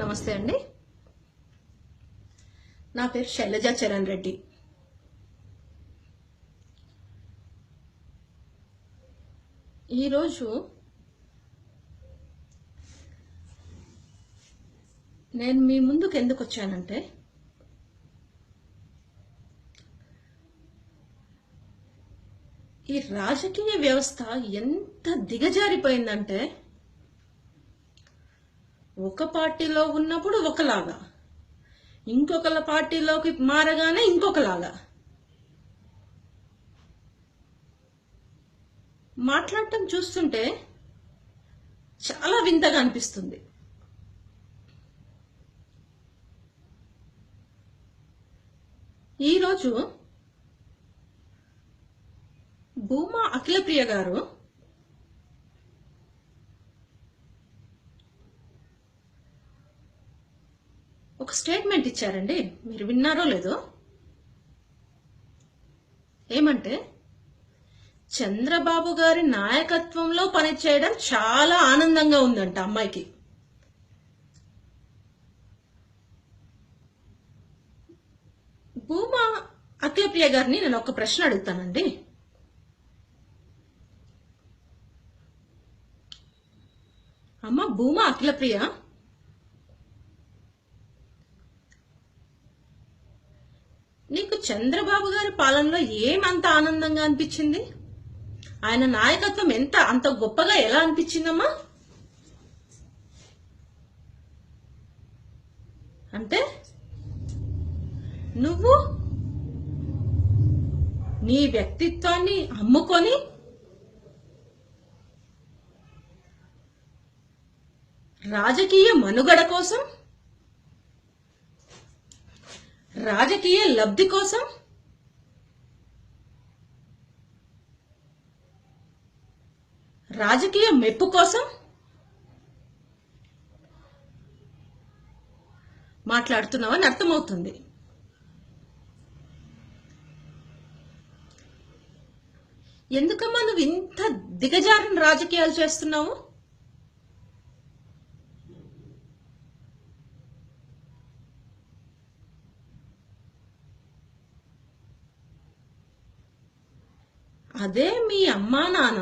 నమస్తే అండి. నా పేరు శైలజా చరణ్ రెడ్డి. ఈరోజు నేను మీ ముందుకు ఎందుకు వచ్చానంటే, ఈ రాజకీయ వ్యవస్థ ఎంత దిగజారిపోయిందంటే, ఒక పార్టీలో ఉన్నప్పుడు ఒకలాగా, ఇంకొకళ్ళ పార్టీలోకి మారగానే ఇంకొకలాగా మాట్లాడటం చూస్తుంటే చాలా వింతగా అనిపిస్తుంది. ఈరోజు భూమా అఖిలప్రియ గారు ఒక స్టేట్మెంట్ ఇచ్చారండి. మీరు విన్నారో లేదో? ఏమంటే, చంద్రబాబు గారి నాయకత్వంలో పనిచేయడం చాలా ఆనందంగా ఉందంట అమ్మాయికి. భూమా అఖిలప్రియ గారిని నేను ఒక ప్రశ్న అడుగుతానండి. అమ్మ భూమా అఖిలప్రియ, నీకు చంద్రబాబు గారి పాలనలో ఏమంత ఆనందంగా అనిపించింది? ఆయన నాయకత్వం అంత గొప్పగా ఎలా అనిపించిందమ్మా? అంటే నువ్వు నీ వ్యక్తిత్వాన్ని అమ్ముకొని రాజకీయ మనుగడ కోసం, రాజకీయ లబ్ధి కోసం రాజకీయ మెప్పు కోసం మాట్లాడుతున్నావని అర్థమవుతుంది. ఎందుకమ్మా నువ్వు ఇంత దిగజారిన రాజకీయాలు చేస్తున్నావు? అదే మీ అమ్మా నాన్న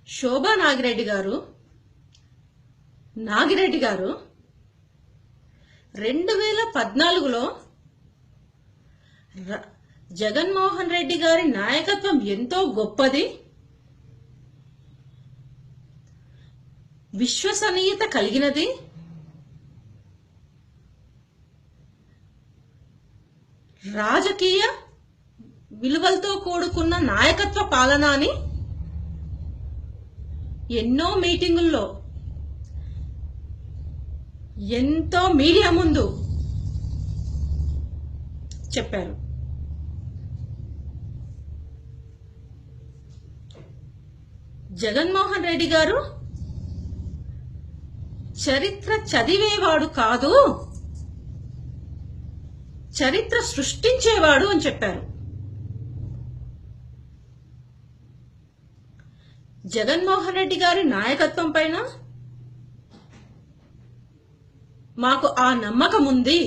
శోభా నాగిరెడ్డి గారు 2014లో జగన్మోహన్ రెడ్డి గారి నాయకత్వం ఎంతో గొప్పది, విశ్వసనీయత కలిగినది, రాజకీయ విలువలతో కూడుకున్న నాయకత్వ పాలన అని ఎన్నో మీటింగుల్లో, ఎంతో మీడియా ముందు చెప్పారు. జగన్మోహన్ రెడ్డి గారు చరిత్ర చదివేవాడు కాదు, చరిత్ర సృష్టించేవాడు అని చెప్పారు. జగన్మోహన్ రెడ్డి గారి నాయకత్వం పైన మాకు ఆ నమ్మకం ఉంది.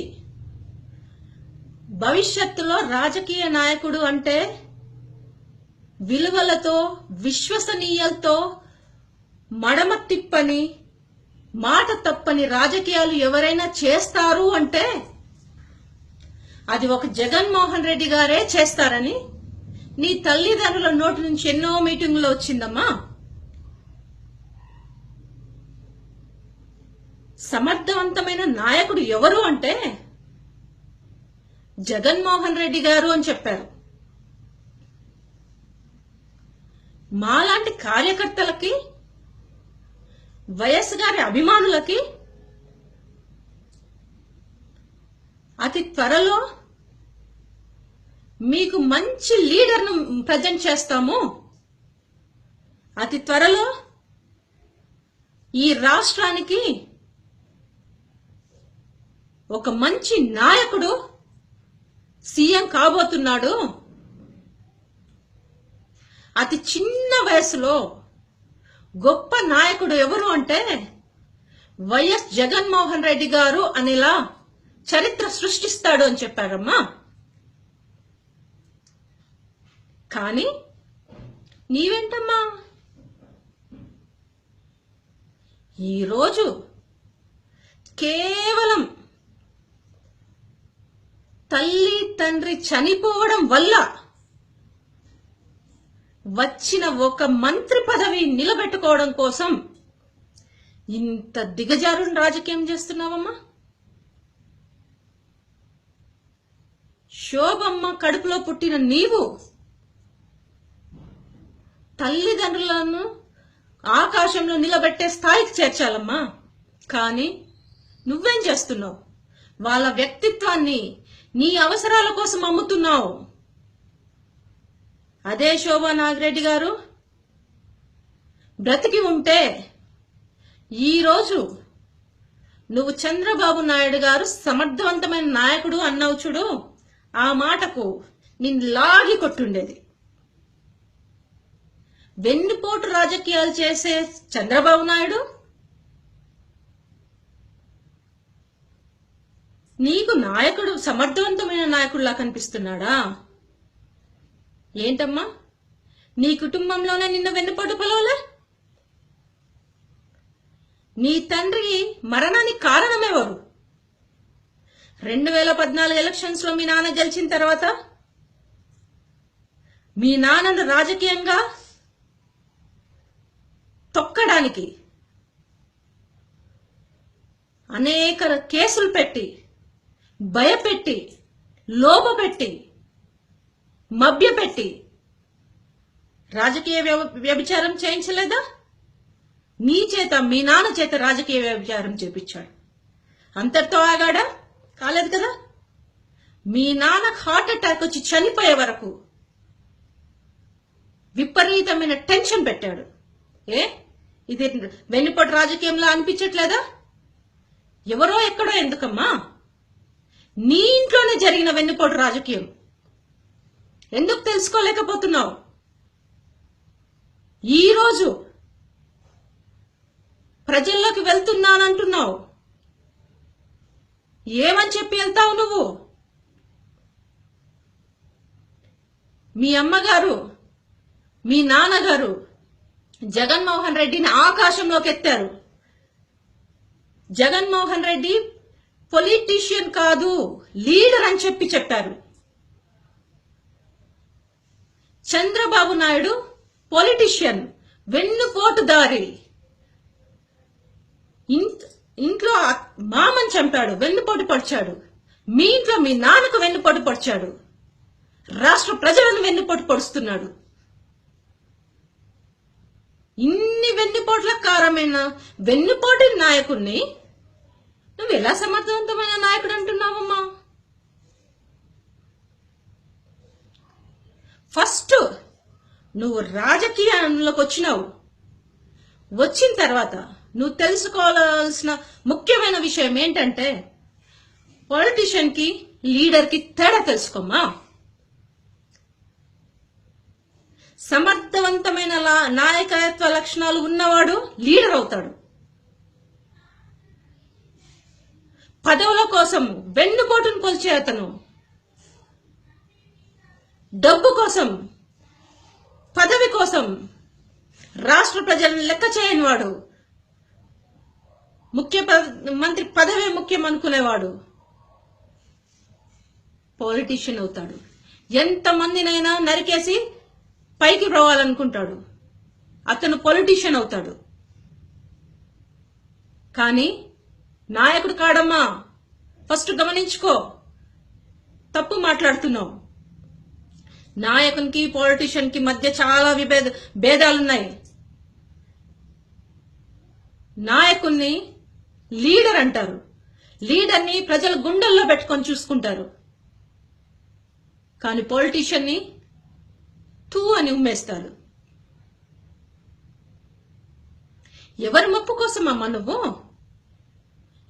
భవిష్యత్తులో రాజకీయ నాయకుడు అంటే విలువలతో, విశ్వసనీయతతో, మడమ తిప్పని, మాట తప్పని రాజకీయాలు ఎవరైనా చేస్తారు అంటే అది ఒక జగన్మోహన్ రెడ్డి గారే చేస్తారని నీ తల్లిదండ్రుల నోటి నుంచి ఎన్నో మీటింగుల్లో వచ్చిందమ్మా. సమర్థవంతమైన నాయకుడు ఎవరు అంటే జగన్మోహన్ రెడ్డి గారు అని చెప్పారు. మాలాంటి కార్యకర్తలకి, వైఎస్ గారి అభిమానులకి అతి త్వరలో మీకు మంచి లీడర్ను ప్రజెంట్ చేస్తాము. అతి త్వరలో ఈ రాష్ట్రానికి ఒక మంచి నాయకుడు సీఎం కాబోతున్నాడు. అతి చిన్న వయసులో గొప్ప నాయకుడు ఎవరు అంటే వైఎస్ జగన్మోహన్ రెడ్డి గారు అనేలా చరిత్ర సృష్టిస్తాడు అని చెప్పారమ్మా. కానీ నీవేంటమ్మా ఈరోజు కేవలం తల్లి తండ్రి చనిపోవడం వల్ల వచ్చిన ఒక మంత్రి పదవి నిలబెట్టుకోవడం కోసం ఇంత దిగజారుని రాజకీయం చేస్తున్నావమ్మా. శోభమ్మ కడుపులో పుట్టిన నీవు తల్లిదండ్రులను ఆకాశంలో నిలబెట్టే స్థాయికి చేర్చాలమ్మా. కానీ నువ్వేం చేస్తున్నావు? వాళ్ళ వ్యక్తిత్వాన్ని నీ అవసరాల కోసం అమ్ముతున్నావు. అదే శోభా నాగిరెడ్డి గారు బ్రతికి ఉంటే ఈరోజు నువ్వు చంద్రబాబు నాయుడు గారు సమర్థవంతమైన నాయకుడు అన్నావు చూడు, ఆ మాటకు నిన్ను లాగి కొట్టుండేది. వెన్నుపోటు రాజకీయాలు చేసే చంద్రబాబు నాయుడు నీకు నాయకుడు, సమర్థవంతమైన నాయకుడిలా కనిపిస్తున్నాడా? ఏంటమ్మా, నీ కుటుంబంలోనే నిన్న వెన్నుపోటు పొలవలే? నీ తండ్రి మరణానికి కారణమెవరు? 2014 ఎలక్షన్స్ లో మీ నాన్న గెలిచిన తర్వాత మీ నాన్నను రాజకీయంగా తొక్కడానికి అనేక కేసులు పెట్టి, భయపెట్టి, లోపపెట్టి, మభ్యపెట్టి రాజకీయ వ్యభిచారం చేయించలేదా? నీ చేత, మీ నాన్న చేత రాజకీయ వ్యభిచారం చేపించాడు. అంతటితో ఆగాడా? కాలేదు కదా. మీ నాన్నకు హార్ట్ అటాక్ వచ్చి చనిపోయే వరకు విపరీతమైన టెన్షన్ పెట్టాడు. ఇది వెన్నుపోటు రాజకీయంలో అనిపించట్లేదా? ఎవరో ఎక్కడో ఎందుకమ్మా, నీ ఇంట్లోనే జరిగిన వెన్నుపోటు రాజకీయం ఎందుకు తెలుసుకోలేకపోతున్నావు? ఈరోజు ప్రజల్లోకి వెళ్తున్నానంటున్నావు, ఏమని చెప్పి వెళ్తావు నువ్వు? మీ అమ్మగారు, మీ నాన్నగారు జగన్మోహన్ రెడ్డిని ఆకాశంలోకి ఎత్తారు. జగన్మోహన్ రెడ్డి పొలిటీషియన్ కాదు, లీడర్ అని చెప్పారు. చంద్రబాబు నాయుడు పొలిటీషియన్, వెన్నుపోటుదారి. ఇంట్లో మామని చంపాడు, వెన్నుపోటు పొడిచాడు. మీ ఇంట్లో మీ నాన్నకు వెన్నుపోటు పొడిచాడు. రాష్ట్ర ప్రజలను వెన్నుపోటు పొడుస్తున్నాడు. ఇన్ని వెన్నుపోట్ల కారమైన వెన్నుపోటు నాయకుడిని నువ్వు ఎలా సమర్థవంతమైన నాయకుడు అంటున్నావమ్మా? ఫస్ట్ నువ్వు రాజకీయాల్లోకి వచ్చినావు. వచ్చిన తర్వాత నువ్వు తెలుసుకోవాల్సిన ముఖ్యమైన విషయం ఏంటంటే, పొలిటీషియన్ కి, లీడర్ కి తేడా తెలుసుకోమ్మా. సమర్థవంతమైన నాయకత్వ లక్షణాలు ఉన్నవాడు లీడర్ అవుతాడు. పదవుల కోసం వెన్నుపోటును కొలిచే అతను, డబ్బు కోసం, పదవి కోసం రాష్ట్ర ప్రజలను లెక్క చేయని వాడు, మంత్రి పదవే ముఖ్యం అనుకునేవాడు పొలిటీషియన్ అవుతాడు. ఎంతమందినైనా నరికేసి పైకి రావాలనుకుంటాడు, అతను పొలిటీషియన్ అవుతాడు. కానీ నాయకుడు కాడమ్మా. ఫస్ట్ గమనించుకో, తప్పు మాట్లాడుతున్నావు. నాయకునికి, పొలిటీషియన్ కి మధ్య చాలా భేదాలున్నాయి. నాయకుల్ని లీడర్ అంటారు, లీడర్ని ప్రజల గుండెల్లో పెట్టుకొని చూసుకుంటారు. కానీ పొలిటీషియన్ ని తూ అని ఉమ్మేస్తారు. ఎవరి మొప్పు కోసం అమ్మా నువ్వు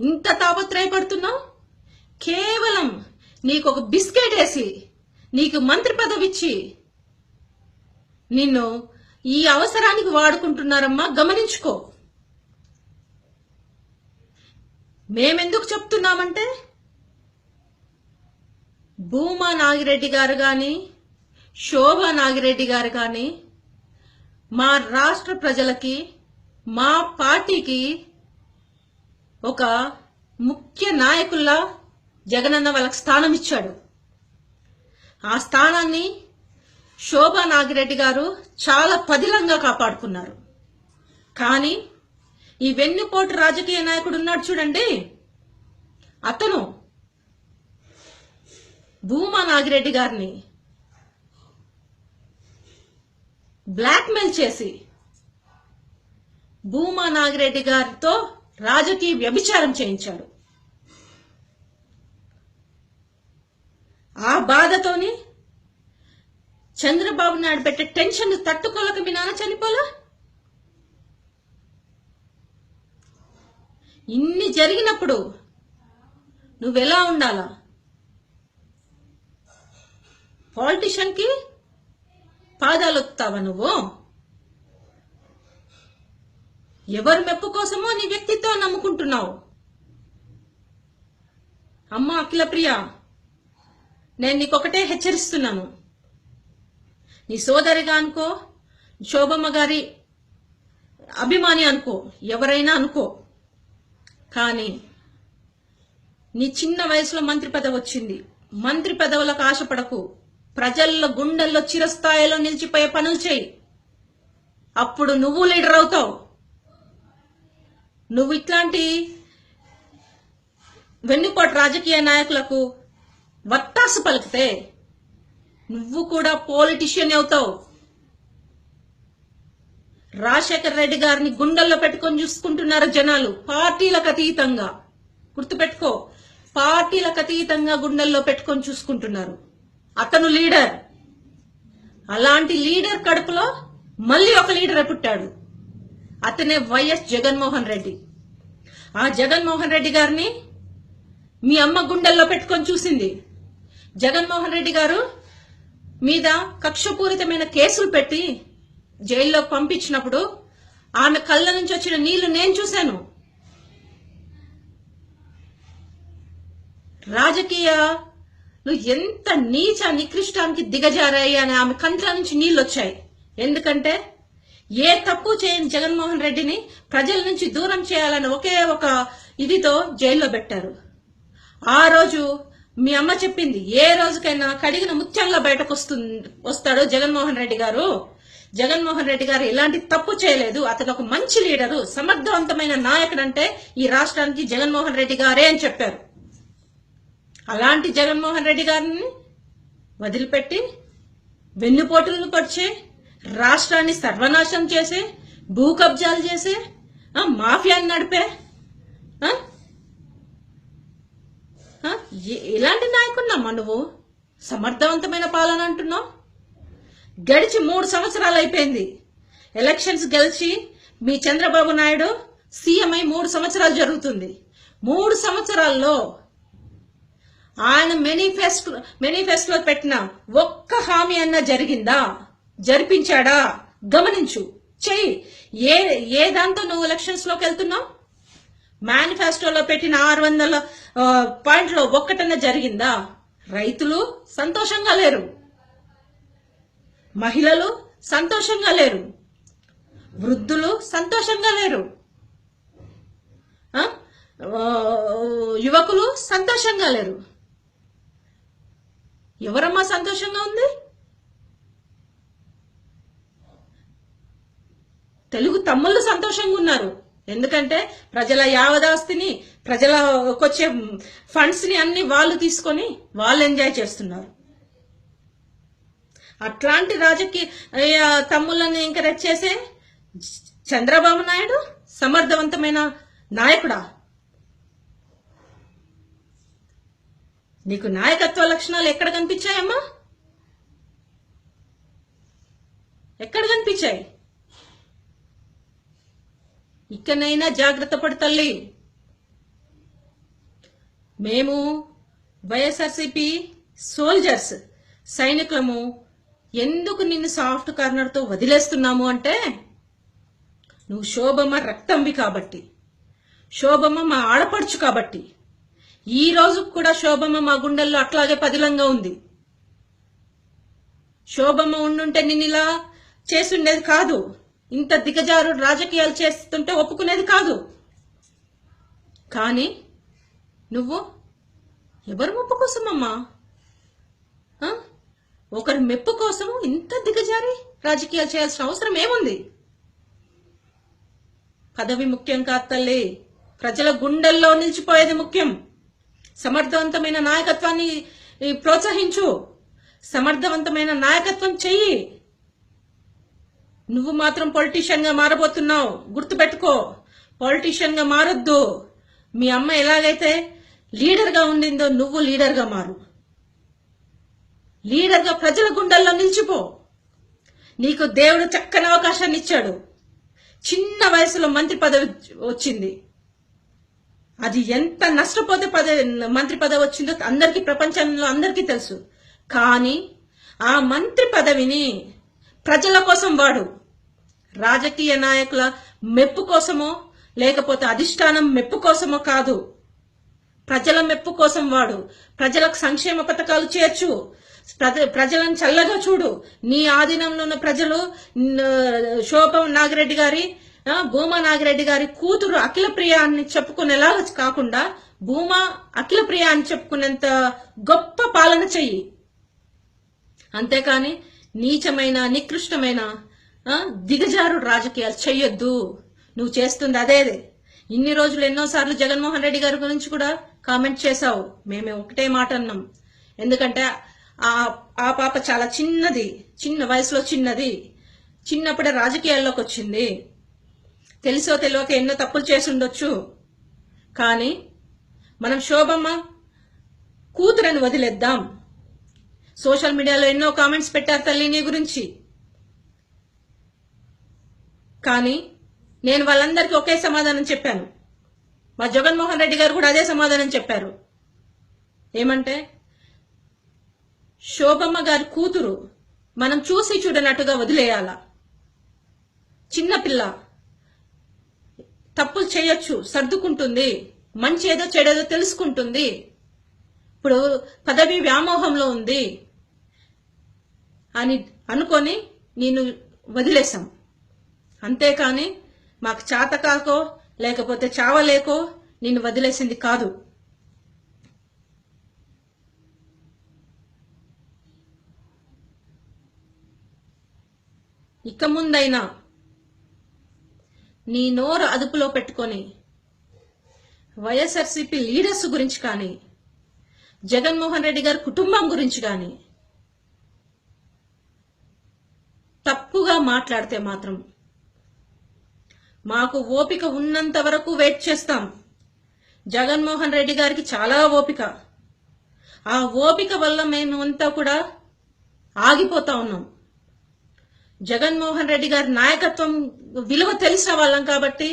ఇంత తాపత్రయపడుతున్నావు? కేవలం నీకు ఒక బిస్కెట్ వేసి, నీకు మంత్రి పదవి ఇచ్చి, నిన్ను ఈ అవసరానికి వాడుకుంటున్నారమ్మా, గమనించుకో. మేమెందుకు చెప్తున్నామంటే భూమా నాగిరెడ్డి గారు గాని శోభా నాగిరెడ్డి గారు గాని మా రాష్ట్ర ప్రజలకి, మా పార్టీకి ఒక ముఖ్య నాయకుల్లా జగనన్న వాళ్ళకి స్థానం ఇచ్చాడు. ఆ స్థానాన్ని శోభా నాగిరెడ్డి గారు చాలా పదిలంగా కాపాడుకున్నారు. కానీ ఈ వెన్నుపోటు రాజకీయ నాయకుడు ఉన్నాడు చూడండి, అతను భూమా నాగిరెడ్డి గారిని బ్లాక్మెయిల్ చేసి భూమా నాగిరెడ్డి గారితో రాజకీయ వ్యభిచారం చేయించాడు. ఆ బాధతోని చంద్రబాబు నాయుడు పెట్టే టెన్షన్ తట్టుకోలేక మీ నాన్న చనిపోలా? ఇన్ని జరిగినప్పుడు నువ్వెలా ఉండాలా? పాలిటిషియన్ కి పాదాలు ఒత్తుతావా నువ్వు? ఎవరి మెప్పు కోసమో నీ వ్యక్తిత్వం నమ్ముకుంటున్నావు. అమ్మ అఖిలప్రియ, నేను నీకొకటే హెచ్చరిస్తున్నాను. నీ సోదరిగా అనుకో, శోభమ్మ గారి అభిమాని అనుకో, ఎవరైనా అనుకో, కానీ నీ చిన్న వయసులో మంత్రి పదవి వచ్చింది. మంత్రి పదవులకు ఆశపడకు. ప్రజల్లో గుండెల్లో చిరస్థాయిలో నిలిచిపోయే పనులు చేయి. అప్పుడు నువ్వు లీడర్ అవుతావు. నువ్వు ఇట్లాంటి వెన్నుపోటు రాజకీయ నాయకులకు వత్తాసు పలికితే నువ్వు కూడా పాలిటిషియన్ అవుతావు. రాజశేఖర రెడ్డి గారిని గుండెల్లో పెట్టుకొని చూసుకుంటున్నారు జనాలు, పార్టీలకు అతీతంగా. గుర్తుపెట్టుకో, పార్టీలకు అతీతంగా గుండెల్లో పెట్టుకొని చూసుకుంటున్నారు. అతను లీడర్. అలాంటి లీడర్ కడుపులో మళ్ళీ ఒక లీడర్ పుట్టాడు. అతనే వైఎస్ జగన్మోహన్ రెడ్డి. ఆ జగన్మోహన్ రెడ్డి గారిని మీ అమ్మ గుండెల్లో పెట్టుకొని చూసింది. జగన్మోహన్ రెడ్డి గారు మీద కక్షపూరితమైన కేసులు పెట్టి జైల్లో పంపించినప్పుడు ఆమె కళ్ళ నుంచి వచ్చిన నీళ్లు నేను చూశాను. రాజకీయాలు ఎంత నీచ నికృష్టానికి దిగజారాయి అని ఆమె కంట్ల నుంచి నీళ్లు వచ్చాయి. ఎందుకంటే ఏ తప్పు చేయని జగన్మోహన్ రెడ్డిని ప్రజల నుంచి దూరం చేయాలని ఒకే ఒక ఇదితో జైల్లో పెట్టారు. ఆ రోజు మీ అమ్మ చెప్పింది, ఏ రోజుకైనా కడిగిన ముత్యంగా బయటకు వస్తాడో జగన్మోహన్ రెడ్డి గారు. జగన్మోహన్ రెడ్డి గారు ఎలాంటి తప్పు చేయలేదు. అతను ఒక మంచి లీడరు, సమర్థవంతమైన నాయకుడు అంటే ఈ రాష్ట్రానికి జగన్మోహన్ రెడ్డి గారే అని చెప్పారు. అలాంటి జగన్మోహన్ రెడ్డి గారిని వదిలిపెట్టి వెన్నుపోటులను పొడిచే, రాష్ట్రాన్ని సర్వనాశనం చేసే, భూ కబ్జాలు చేసే, మాఫియాని నడిపే ఎలాంటి నాయకున్నామ్మా నువ్వు? సమర్థవంతమైన పాలన అంటున్నావు. గడిచి 3 సంవత్సరాలు అయిపోయింది. ఎలక్షన్స్ గెలిచి మీ చంద్రబాబు నాయుడు సీఎం అయి 3 సంవత్సరాలు జరుగుతుంది. 3 సంవత్సరాల్లో ఆయన మేనిఫెస్టోలో పెట్టిన ఒక్క హామీ అన్నా జరిగిందా? జరిపించాడా? గమనించు, చెయ్యి. ఏ దాంతో నువ్వు ఎలక్షన్స్ లోకి వెళ్తున్నావు? మేనిఫెస్టోలో పెట్టిన 600 పాయింట్లో ఒక్కటన్నా జరిగిందా? రైతులు సంతోషంగా లేరు, మహిళలు సంతోషంగా లేరు, వృద్ధులు సంతోషంగా లేరు, యువకులు సంతోషంగా లేరు. ఎవరమ్మా సంతోషంగా ఉంది? తెలుగు తమ్ముళ్ళు సంతోషంగా ఉన్నారు. ఎందుకంటే ప్రజల యావదాస్తిని, ప్రజలకొచ్చే ఫండ్స్ ని అన్ని వాళ్ళు తీసుకొని వాళ్ళు ఎంజాయ్ చేస్తున్నారు. అట్లాంటి రాజకీయ తమ్ముళ్ళని ఎంకరేజ్ చేసే చంద్రబాబు నాయుడు సమర్థవంతమైన నాయకుడా? నీకు నాయకత్వ లక్షణాలు ఎక్కడ కనిపించాయమ్మా? ఎక్కడ కనిపించాయి? ఇక్కడైనా జాగ్రత్త పడు తల్లి. మేము వైఎస్ఆర్సీపీ సోల్జర్స్, సైనికులము ఎందుకు నిన్ను సాఫ్ట్ కార్నర్తో వదిలేస్తున్నాము అంటే నువ్వు శోభమ్మ రక్తంవి కాబట్టి, శోభమ్మ మా ఆడపడుచు కాబట్టి. ఈ రోజు కూడా శోభమ్మ మా గుండెల్లో అట్లాగే పదిలంగా ఉంది. శోభమ్మ ఉండుంటే నిన్ను ఇలా చేసుండేది కాదు. ఇంత దిగజారు రాజకీయాలు చేస్తుంటే ఒప్పుకునేది కాదు. కానీ నువ్వు ఎవరి మెప్పు కోసమమ్మా? ఒకరి మెప్పు కోసం ఇంత దిగజారి రాజకీయాలు చేయాల్సిన అవసరం ఏముంది? పదవి ముఖ్యం కాదు తల్లి, ప్రజల గుండెల్లో నిలిచిపోయేది ముఖ్యం. సమర్థవంతమైన నాయకత్వాన్ని ప్రోత్సహించు, సమర్థవంతమైన నాయకత్వం చెయ్యి. నువ్వు మాత్రం పొలిటీషియన్ గా మారబోతున్నావు, గుర్తుపెట్టుకో. పొలిటీషియన్ గా మారొద్దు. మీ అమ్మ ఎలాగైతే లీడర్ గా ఉండిందో నువ్వు లీడర్ గా మారు. లీడర్ గా ప్రజల గుండెల్లో నిలిచిపో. నీకు దేవుడు చక్కని అవకాశాన్ని ఇచ్చాడు. చిన్న వయసులో మంత్రి పదవి వచ్చింది. అది ఎంత నష్టపోతే మంత్రి పదవి వచ్చిందో అందరికీ, ప్రపంచంలో అందరికీ తెలుసు. కానీ ఆ మంత్రి పదవిని ప్రజల కోసం వాడు. రాజకీయ నాయకుల మెప్పు కోసమో లేకపోతే అధిష్టానం మెప్పు కోసమో కాదు, ప్రజల మెప్పు కోసం వాడు. ప్రజలకు సంక్షేమ పథకాలు చేర్చు, ప్రజలను చల్లగా చూడు. నీ ఆధీనంలో ఉన్న ప్రజలు శోభా నాగిరెడ్డి గారి, భూమా నాగిరెడ్డి గారి కూతురు అఖిలప్రియ అని చెప్పుకునేలాగా కాకుండా భూమా అఖిలప్రియ అని చెప్పుకునేంత గొప్ప పాలన చెయ్యి. అంతేకాని నీచమైన, నికృష్టమైన, దిగజారు రాజకీయాలు చెయ్యొద్దు. నువ్వు చేస్తుంది అదే. ఇన్ని రోజులు ఎన్నోసార్లు జగన్మోహన్ రెడ్డి గారి గురించి కూడా కామెంట్ చేశావు. మేమే ఒకటే మాట అన్నాం. ఎందుకంటే ఆ పాప చాలా చిన్నది, చిన్న వయసులో చిన్నది, చిన్నప్పుడే రాజకీయాల్లోకి వచ్చింది. తెలుసో తెలియక ఎన్నో తప్పులు చేసి ఉండొచ్చు. కానీ మనం శోభమ్మ కూతురని వదిలేద్దాం. సోషల్ మీడియాలో ఎన్నో కామెంట్స్ పెట్టారు తల్లి నీ గురించి. కానీ నేను వాళ్ళందరికీ ఒకే సమాధానం చెప్పాను. మా జగన్మోహన్ రెడ్డి గారు కూడా అదే సమాధానం చెప్పారు. ఏమంటే శోభమ్మ గారి కూతురు మనం చూసి చూడనట్టుగా వదిలేయాల. చిన్నపిల్ల తప్పులు చేయొచ్చు, సర్దుకుంటుంది, మంచి ఏదో చెడేదో తెలుసుకుంటుంది. ఇప్పుడు పదవి వ్యామోహంలో ఉంది అని అనుకొని నేను వదిలేశాం. అంతేకాని మాకు చాతకాకో లేకపోతే చావలేకో నిన్ను వదిలేసింది కాదు. ఇక ముందైనా నీ నోరు అదుపులో పెట్టుకొని వైఎస్ఆర్సీపీ లీడర్స్ గురించి కానీ, జగన్మోహన్ రెడ్డి గారి కుటుంబం గురించి కానీ తప్పుగా మాట్లాడితే మాత్రం మాకు ఓపిక ఉన్నంత వరకు వెయిట్ చేస్తాం. జగన్మోహన్ రెడ్డి గారికి చాలా ఓపిక. ఆ ఓపిక వల్ల మేమంతా కూడా ఆగిపోతా ఉన్నాం. జగన్మోహన్ రెడ్డి గారి నాయకత్వం విలువ తెలిసిన వాళ్ళం కాబట్టి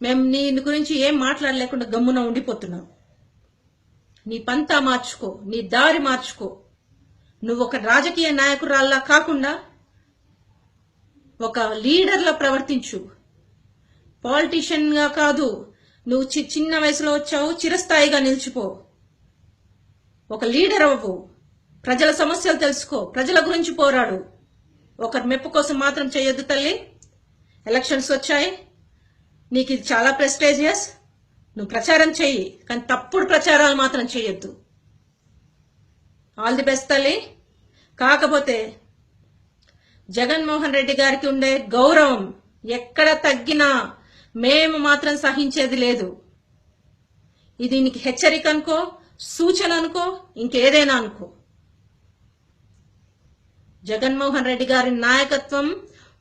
మేము నీ గురించి ఏం మాట్లాడలేకుండా గమ్మున ఉండిపోతున్నాం. నీ పంతా మార్చుకో, నీ దారి మార్చుకో. నువ్వు ఒక రాజకీయ నాయకురాల్లా కాకుండా ఒక లీడర్లా ప్రవర్తించు. పాలిటీషియన్ గా కాదు. నువ్వు చిన్న వయసులో వచ్చావు, చిరస్థాయిగా నిలిచిపో. ఒక లీడర్ అవ్వు. ప్రజల సమస్యలు తెలుసుకో, ప్రజల గురించి పోరాడు. ఒకరి మెప్పు కోసం మాత్రం చేయొద్దు తల్లి. ఎలక్షన్స్ వచ్చాయి, నీకు ఇది చాలా ప్రెస్టేజియస్. నువ్వు ప్రచారం చెయ్యి, కానీ తప్పుడు ప్రచారాలు మాత్రం చేయొద్దు. ఆల్ ది బెస్ట్ తల్లి. కాకపోతే జగన్మోహన్ రెడ్డి గారికి ఉండే గౌరవం ఎక్కడ తగ్గినా మేము మాత్రం సహించేది లేదు. ఇది నీకు హెచ్చరిక అనుకో, సూచన అనుకో, ఇంకేదైనా అనుకో. జగన్మోహన్ రెడ్డి గారి నాయకత్వం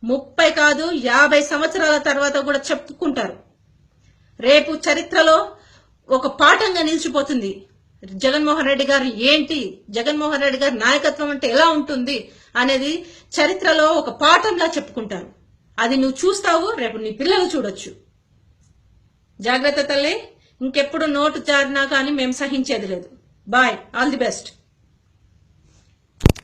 30 కాదు 50 సంవత్సరాల తర్వాత కూడా చెప్పుకుంటారు. రేపు చరిత్రలో ఒక పాఠంగా నిలిచిపోతుంది. జగన్మోహన్ రెడ్డి గారు ఏంటి, జగన్మోహన్ రెడ్డి గారి నాయకత్వం అంటే ఎలా ఉంటుంది అనేది చరిత్రలో ఒక పాఠంలా చెప్పుకుంటారు. అది నువ్వు చూస్తావు, రేపు నీ పిల్లలు చూడొచ్చు. జాగ్రత్త తల్లి. ఇంకెప్పుడు నోటు జారినా కానీ మేము సహించేది లేదు. బాయ్. All the best.